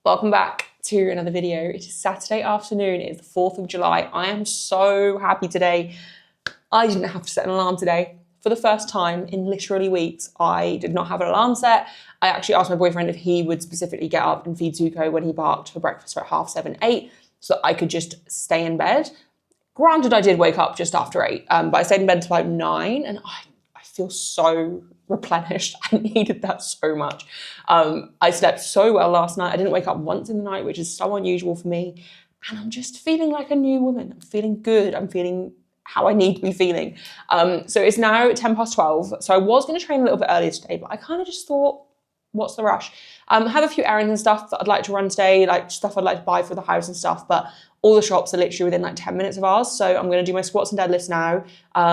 Welcome back to another video. It is Saturday afternoon. It is the 4th of July. I am so happy today. I didn't have to set an alarm today. For the first time in literally weeks, I did not have an alarm set. I actually asked my boyfriend if he would specifically get up and feed Zuko when he barked for breakfast at 7:30, 8, so that I could just stay in bed. Granted, I did wake up just after 8, but I stayed in bed until like 9, and I feel so replenished. I needed that so much. I slept so well last night. I didn't wake up once in the night, which is so unusual for me. And I'm just feeling like a new woman. I'm feeling good. I'm feeling how I need to be feeling. So it's now 12:10. So I was going to train a little bit earlier today, but I kind of just thought, what's the rush? Have a few errands and stuff that I'd like to run today, like stuff I'd like to buy for the house and stuff, but all the shops are literally within like 10 minutes of ours. So I'm going to do my squats and deadlifts now,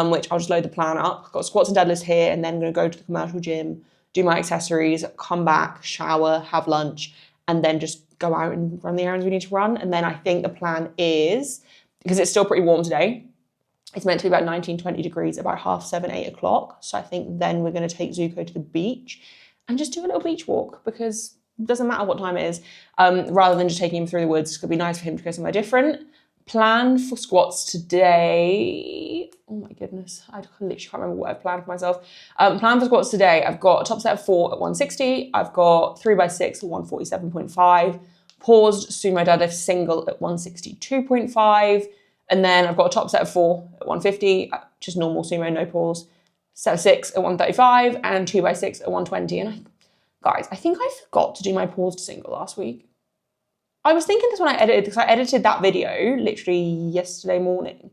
which I'll just load the plan up. I've got squats and deadlifts here, and then I'm going to go to the commercial gym, do my accessories, come back, shower, have lunch, and then just go out and run the errands we need to run. And then I think the plan is, because it's still pretty warm today, it's meant to be about 19, 20 degrees, about 7:30, 8 o'clock. So I think then we're going to take Zuko to the beach and just do a little beach walk, because it doesn't matter what time it is, rather than just taking him through the woods. It's going to be nice for him to go somewhere different. Plan for squats today. Oh my goodness, I literally can't remember what I've planned for myself. Plan for squats today. I've got a top set of 4 at 160. I've got 3x6 at 147.5. Paused sumo deadlift single at 162.5. And then I've got a top set of 4 at 150, just normal sumo, no pause. Set of 6 at 135 and 2x6 at 120. And guys, I think I forgot to do my paused single last week. I was thinking this when I edited, because I edited that video literally yesterday morning.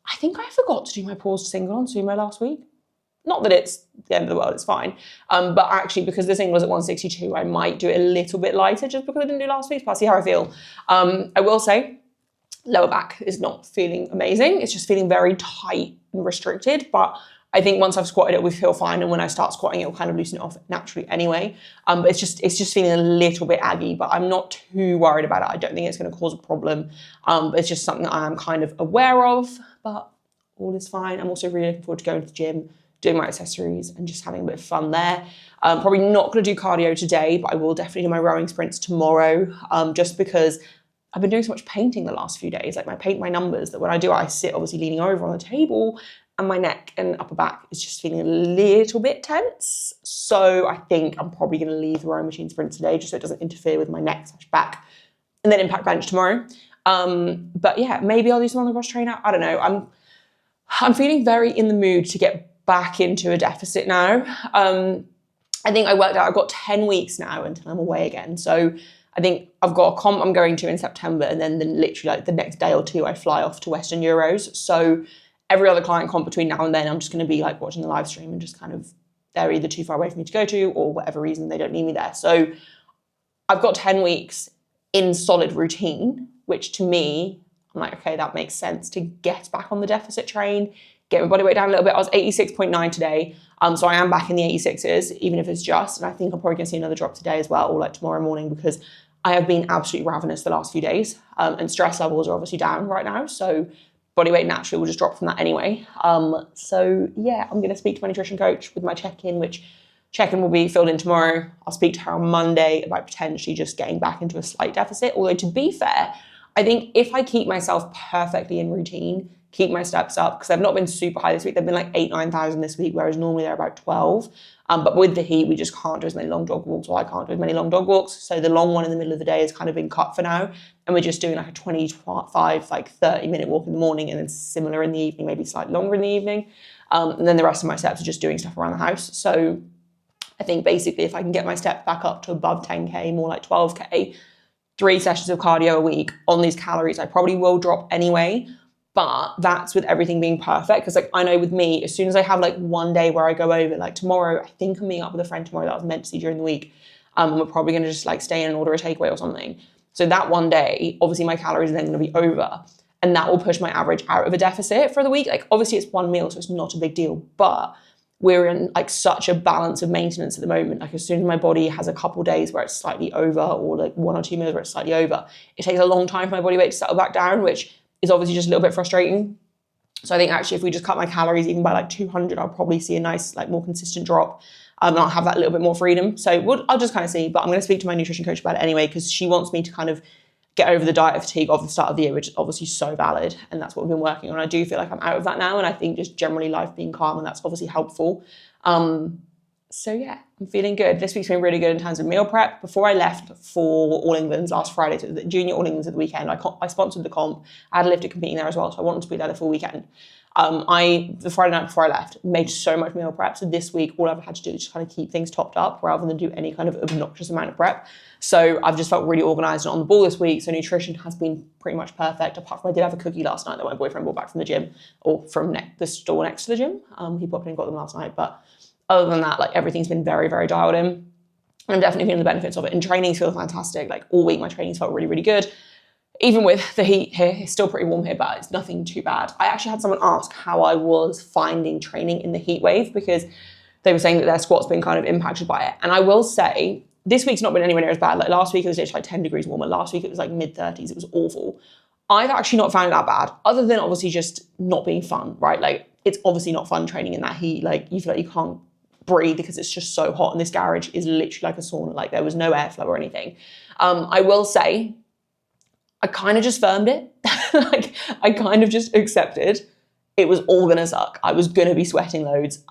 I think I forgot to do my paused single on sumo last week. Not that it's the end of the world, it's fine. But actually, because the single was at 162, I might do it a little bit lighter just because I didn't do last week, but I'll see how I feel. I will say, lower back is not feeling amazing. It's just feeling very tight and restricted, but I think once I've squatted it, we feel fine. And when I start squatting, it'll kind of loosen it off naturally anyway. But it's just feeling a little bit aggy, but I'm not too worried about it. I don't think it's going to cause a problem. It's just something that I am kind of aware of, but all is fine. I'm also really looking forward to going to the gym, doing my accessories and just having a bit of fun there. Probably not going to do cardio today, but I will definitely do my rowing sprints tomorrow, just because I've been doing so much painting the last few days. Like I paint my numbers that when I do, I sit obviously leaning over on the table, and my neck and upper back is just feeling a little bit tense. So I think I'm probably going to leave the rowing machine sprint today just so it doesn't interfere with my neck / back, and then impact bench tomorrow. But yeah, maybe I'll do some on the cross trainer. I don't know. I'm feeling very in the mood to get back into a deficit now. I think I worked out I've got 10 weeks now until I'm away again. So I think I've got a comp I'm going to in September, and then literally like the next day or two I fly off to Western Euros. So every other client comp between now and then, I'm just going to be like watching the live stream and just kind of, they're either too far away for me to go to, or whatever reason they don't need me there. So I've got 10 weeks in solid routine, which to me, I'm like, okay, that makes sense to get back on the deficit train, get my body weight down a little bit. I was 86.9 today. So I am back in the 86s, even if it's just, and I think I'm probably going to see another drop today as well, or like tomorrow morning, because I have been absolutely ravenous the last few days, and stress levels are obviously down right now. So body weight naturally will just drop from that anyway. So yeah, I'm going to speak to my nutrition coach with my check-in, which check-in will be filled in tomorrow. I'll speak to her on Monday about potentially just getting back into a slight deficit. Although to be fair, I think if I keep myself perfectly in routine, keep my steps up, because they've not been super high this week. They've been like 8,000, 9,000 this week, whereas normally they're about 12. But with the heat, we just can't do as many long dog walks, or I can't do as many long dog walks. So the long one in the middle of the day has kind of been cut for now. And we're just doing like a 25, like 30-minute walk in the morning, and then similar in the evening, maybe slightly longer in the evening. And then the rest of my steps are just doing stuff around the house. So I think basically if I can get my steps back up to above 10K, more like 12K, 3 sessions of cardio a week on these calories, I probably will drop anyway. But that's with everything being perfect, because like I know with me, as soon as I have like one day where I go over, like tomorrow, I think I'm meeting up with a friend tomorrow that I was meant to see during the week. And we're probably going to just like stay in and order a takeaway or something. So that one day, obviously my calories are then going to be over, and that will push my average out of a deficit for the week. Like obviously it's one meal, so it's not a big deal, but we're in like such a balance of maintenance at the moment. Like as soon as my body has a couple days where it's slightly over, or like 1 or 2 meals where it's slightly over, it takes a long time for my body weight to settle back down, which is obviously just a little bit frustrating. So I think actually if we just cut my calories even by like 200, I'll probably see a nice, like more consistent drop. And I'll have that little bit more freedom. So I'll just kind of see, but I'm going to speak to my nutrition coach about it anyway, because she wants me to kind of get over the diet fatigue of the start of the year, which is obviously so valid. And that's what we've been working on. I do feel like I'm out of that now. And I think just generally life being calm, and that's obviously helpful. So yeah, I'm feeling good. This week's been really good in terms of meal prep. Before I left for All England's last Friday, so the Junior All England's at the weekend, I sponsored the comp. I had a lifter competing there as well, so I wanted to be there the full weekend. The Friday night before I left, made so much meal prep. So this week, all I've had to do is just kind of keep things topped up rather than do any kind of obnoxious amount of prep. So I've just felt really organised and on the ball this week. So nutrition has been pretty much perfect, apart from I did have a cookie last night that my boyfriend brought back from the gym, or from the store next to the gym. He popped in and got them last night. But other than that, like, everything's been very, very dialed in. And I'm definitely feeling the benefits of it. And trainings feel fantastic. Like, all week my trainings felt really, really good. Even with the heat here, it's still pretty warm here, but it's nothing too bad. I actually had someone ask how I was finding training in the heat wave, because they were saying that their squat's been kind of impacted by it. And I will say, this week's not been anywhere near as bad. Like, last week it was literally like 10 degrees warmer. Last week it was like mid-30s. It was awful. I've actually not found it that bad, other than obviously just not being fun, right? Like, it's obviously not fun training in that heat. Like, you feel like you can't breathe because it's just so hot. And this garage is literally like a sauna. Like, there was no airflow or anything. I will say, I kind of just firmed it. Like, I kind of just accepted it was all going to suck. I was going to be sweating loads.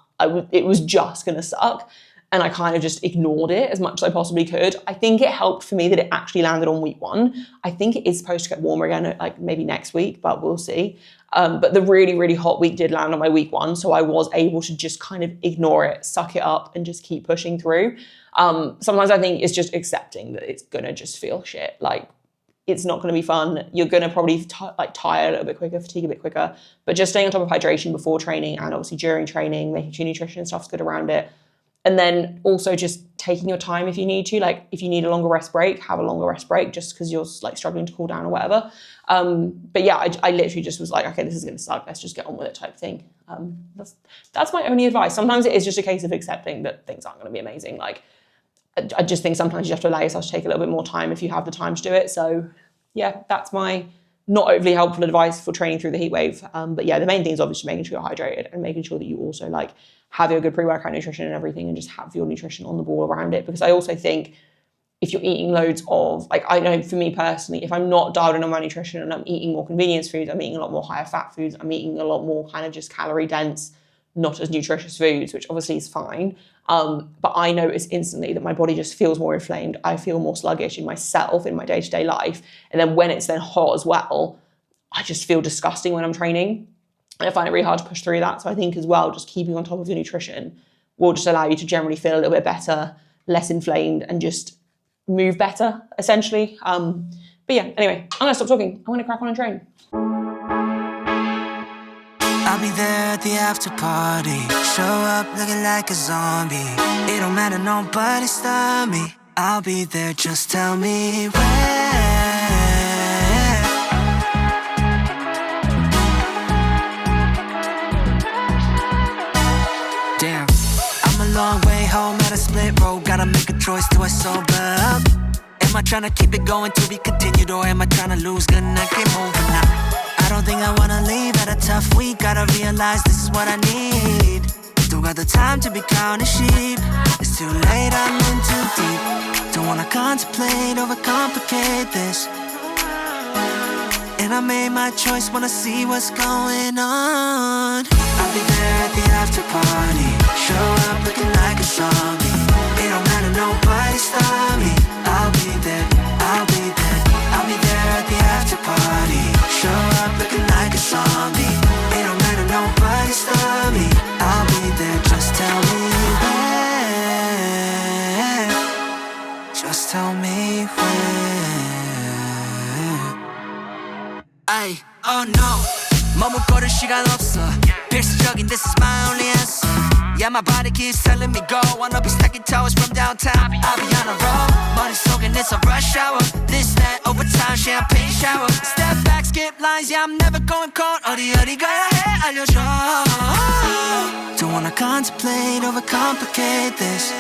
It was just going to suck. And I kind of just ignored it as much as I possibly could. I think it helped for me that it actually landed on week 1. I think it is supposed to get warmer again, like maybe next week, but we'll see. But the really, really hot week did land on my week 1. So I was able to just kind of ignore it, suck it up, and just keep pushing through. Sometimes I think it's just accepting that it's going to just feel shit. Like, it's not going to be fun. You're going to probably tire a little bit quicker, fatigue a bit quicker, but just staying on top of hydration before training and obviously during training, making sure nutrition and stuff's good around it. And then also just taking your time if you need to. Like, if you need a longer rest break, have a longer rest break just because you're like struggling to cool down or whatever. But yeah, I literally just was like, okay, this is going to suck. Let's just get on with it type thing. That's my only advice. Sometimes it is just a case of accepting that things aren't going to be amazing. Like, I just think sometimes you have to allow yourself to take a little bit more time if you have the time to do it. So yeah, that's my not overly helpful advice for training through the heat wave. But yeah, the main thing is obviously making sure you're hydrated and making sure that you also like have your good pre-workout nutrition and everything, and just have your nutrition on the ball around it. Because I also think if you're eating loads of, like, I know for me personally, if I'm not dialed in on my nutrition and I'm eating more convenience foods, I'm eating a lot more higher fat foods, I'm eating a lot more kind of just calorie dense, not as nutritious foods, which obviously is fine. But I notice instantly that my body just feels more inflamed. I feel more sluggish in myself, in my day-to-day life. And then when it's then hot as well, I just feel disgusting when I'm training. And I find it really hard to push through that. So I think as well, just keeping on top of your nutrition will just allow you to generally feel a little bit better, less inflamed, and just move better, essentially. But yeah, anyway, I'm gonna stop talking. I'm gonna crack on and train. I'll be there at the after party. Show up looking like a zombie. It don't matter, nobody stop me. I'll be there, just tell me where. Damn, I'm a long way home at a split road. Gotta make a choice, do I sober up? Am I tryna keep it going to be continued, or am I tryna lose? Gonna keep moving now. I don't think I wanna leave at a tough week. Gotta realize this is what I need. Don't got the time to be counting sheep. It's too late, I'm in too deep. Don't wanna contemplate, overcomplicate this. And I made my choice, wanna see what's going on. I'll be there at the after party. Show up looking like a zombie. It don't matter, nobody stop me. I'll be there, I'll be there. I'll be there at the after party. Show up looking like a zombie. It don't matter, nobody stop me. I'll be there, just tell me where. Just tell me where. Ay, oh no, 머뭇거릴 시간 없어. 필수적인, this is my only answer. Yeah, my body keeps telling me go. Wanna be stacking towers from downtown. I'll be on a roll. 머릿속엔 it's a rush hour. This, that, overtime, champagne shower. Step back, skip lines, yeah, I'm never going cold. 어디 가야 해, 알려줘. Don't wanna contemplate, overcomplicate this.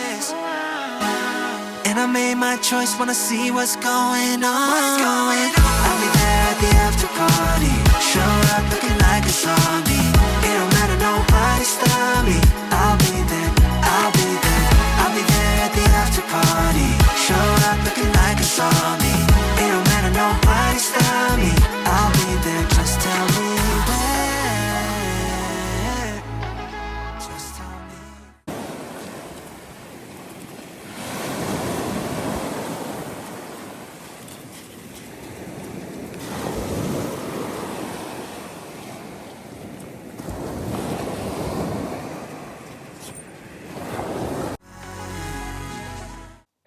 And I made my choice, wanna see what's going on. I'll be there at the after party. Show up looking like a zombie. It don't matter, nobody stop me. I'll be there, I'll be there.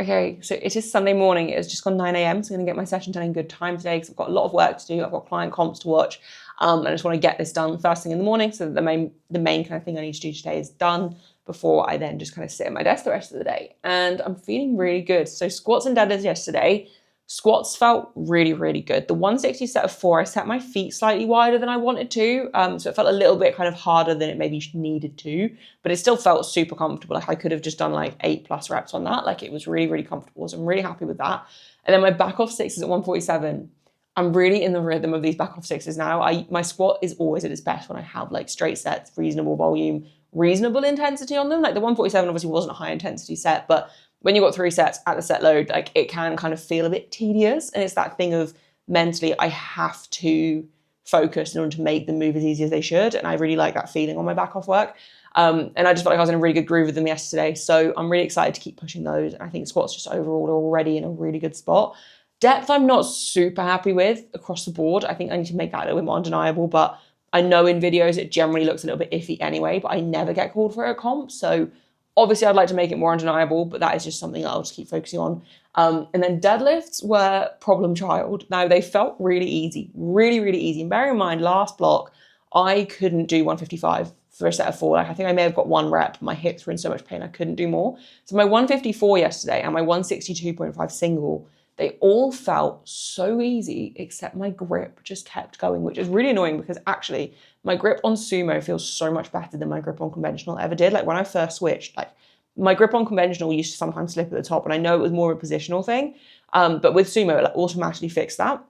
Okay, so it is Sunday morning. It's just gone 9 a.m. So I'm going to get my session done in good time today because I've got a lot of work to do. I've got client comps to watch. And I just want to get this done first thing in the morning so that the main kind of thing I need to do today is done before I then just kind of sit at my desk the rest of the day. And I'm feeling really good. So squats and deadlifts yesterday. Squats felt really, really good. The 160 set of 4, I set my feet slightly wider than I wanted to. So it felt a little bit kind of harder than it maybe needed to, but it still felt super comfortable. Like I could have just done like 8+ reps on that. Like it was really, really comfortable. So I'm really happy with that. And then my back off sixes at 147. I'm really in the rhythm of these back off sixes now. My squat is always at its best when I have like straight sets, reasonable volume, reasonable intensity on them. Like the 147 obviously wasn't a high intensity set, but when you've got 3 sets at the set load, like it can kind of feel a bit tedious. And it's that thing of mentally, I have to focus in order to make them move as easy as they should. And I really like that feeling on my back off work. And I just felt like I was in a really good groove with them yesterday. So I'm really excited to keep pushing those. And I think squats just overall are already in a really good spot. Depth, I'm not super happy with across the board. I think I need to make that a little bit more undeniable, but I know in videos it generally looks a little bit iffy anyway, but I never get called for a comp. So obviously, I'd like to make it more undeniable, but that is just something that I'll just keep focusing on. And then deadlifts were problem child. Now, they felt really easy, really, really easy. And bear in mind, last block, I couldn't do 155 for a set of 4. Like I think I may have got 1 rep. My hips were in so much pain, I couldn't do more. So my 154 yesterday and my 162.5 single, they all felt so easy, except my grip just kept going, which is really annoying because actually my grip on sumo feels so much better than my grip on conventional ever did. Like when I first switched, like my grip on conventional used to sometimes slip at the top, and I know it was more of a positional thing, but with sumo, it like automatically fixed that.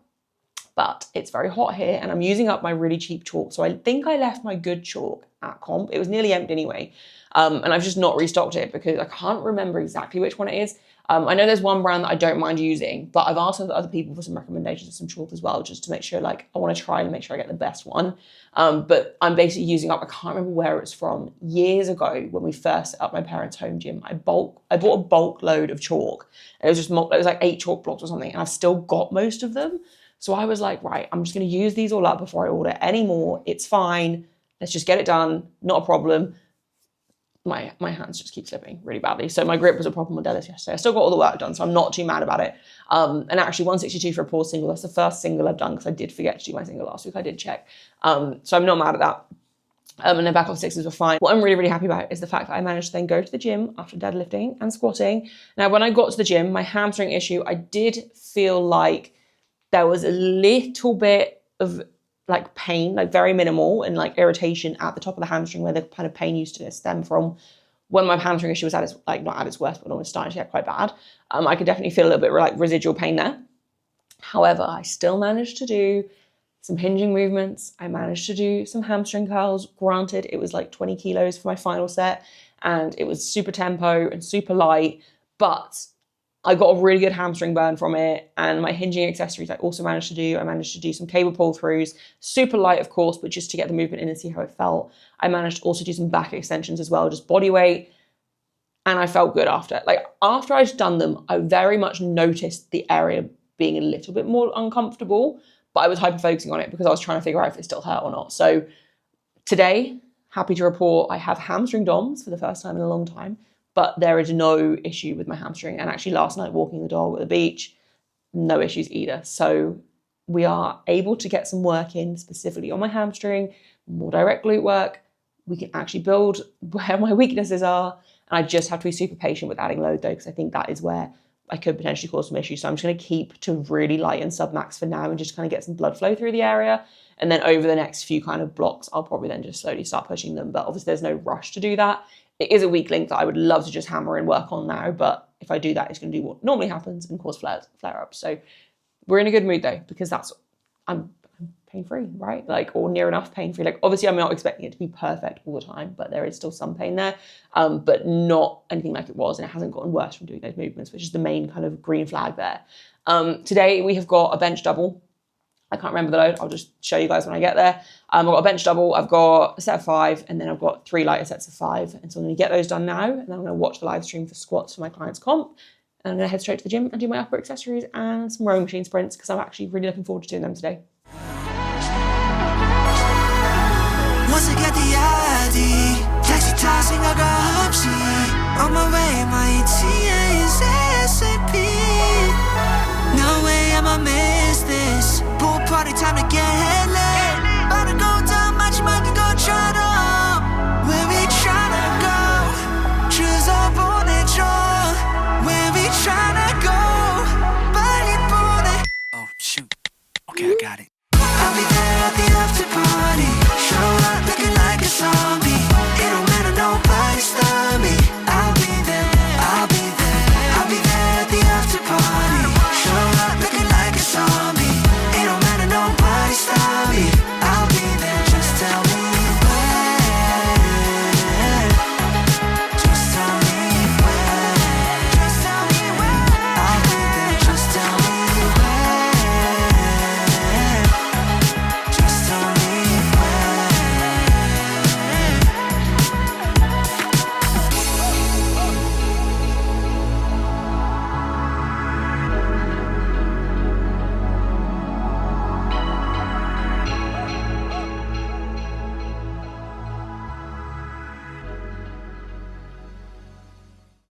But it's very hot here and I'm using up my really cheap chalk. So I think I left my good chalk at comp. It was nearly empty anyway. And I've just not restocked it because I can't remember exactly which one it is. I know there's one brand that I don't mind using, but I've asked other people for some recommendations of some chalk as well, just to make sure, like, I want to try and make sure I get the best one. But I'm basically using up, I can't remember where it's from, years ago when we first set up my parents' home gym. I bought a bulk load of chalk. It was like 8 chalk blocks or something, and I've still got most of them. So I was like, right, I'm just going to use these all up before I order any more. It's fine. Let's just get it done. Not a problem. My hands just keep slipping really badly. So my grip was a problem on deadlifts yesterday. I still got all the work done, so I'm not too mad about it. And actually 162 for a pause single, that's the first single I've done because I did forget to do my single last week. I did check. So I'm not mad at that. And then back off sixes were fine. What I'm really, really happy about is the fact that I managed to then go to the gym after deadlifting and squatting. Now, when I got to the gym, my hamstring issue, I did feel like there was a little bit of like pain, like very minimal, and like irritation at the top of the hamstring where the kind of pain used to stem from when my hamstring issue was at its, like not at its worst, but when it was starting to get quite bad. I could definitely feel a little bit like residual pain there. However, I still managed to do some hinging movements. I managed to do some hamstring curls. Granted, it was like 20 kilos for my final set and it was super tempo and super light, but I got a really good hamstring burn from it, and my hinging accessories I also managed to do. I managed to do some cable pull throughs, super light of course, but just to get the movement in and see how it felt. I managed to also do some back extensions as well, just body weight, and I felt good after. Like after I'd done them, I very much noticed the area being a little bit more uncomfortable, but I was hyper focusing on it because I was trying to figure out if it still hurt or not. So today, happy to report I have hamstring DOMs for the first time in a long time. But there is no issue with my hamstring. And actually last night walking the dog at the beach, no issues either. So we are able to get some work in specifically on my hamstring, more direct glute work. We can actually build where my weaknesses are. And I just have to be super patient with adding load though, because I think that is where I could potentially cause some issues. So I'm just going to keep to really light and sub-max for now and just kind of get some blood flow through the area. And then over the next few kind of blocks, I'll probably then just slowly start pushing them. But obviously there's no rush to do that. It is a weak link that I would love to just hammer and work on now, but if I do that, it's going to do what normally happens and cause flare-ups. So we're in a good mood though, because I'm pain-free, right? Like, or near enough pain-free. Like, obviously I'm not expecting it to be perfect all the time, but there is still some pain there, but not anything like it was, and it hasn't gotten worse from doing those movements, which is the main kind of green flag there. Today we have got a bench double. I can't remember the load. I'll just show you guys when I get there. I've got a bench double. I've got a set of 5, and then I've got 3 lighter sets of 5. And so I'm going to get those done now, and then I'm going to watch the live stream for squats for my client's comp. And I'm going to head straight to the gym and do my upper accessories and some rowing machine sprints because I'm actually really looking forward to doing them today. Once I get the ID, taxi 타생각없이 on my way, my ETA is time to get lit. About to go down 마지막 것처럼. Where we tryna go? 주소 보내줘. Where we tryna go? 빨리 보내. Oh shoot. Okay, I got it. I'll be there at the after party.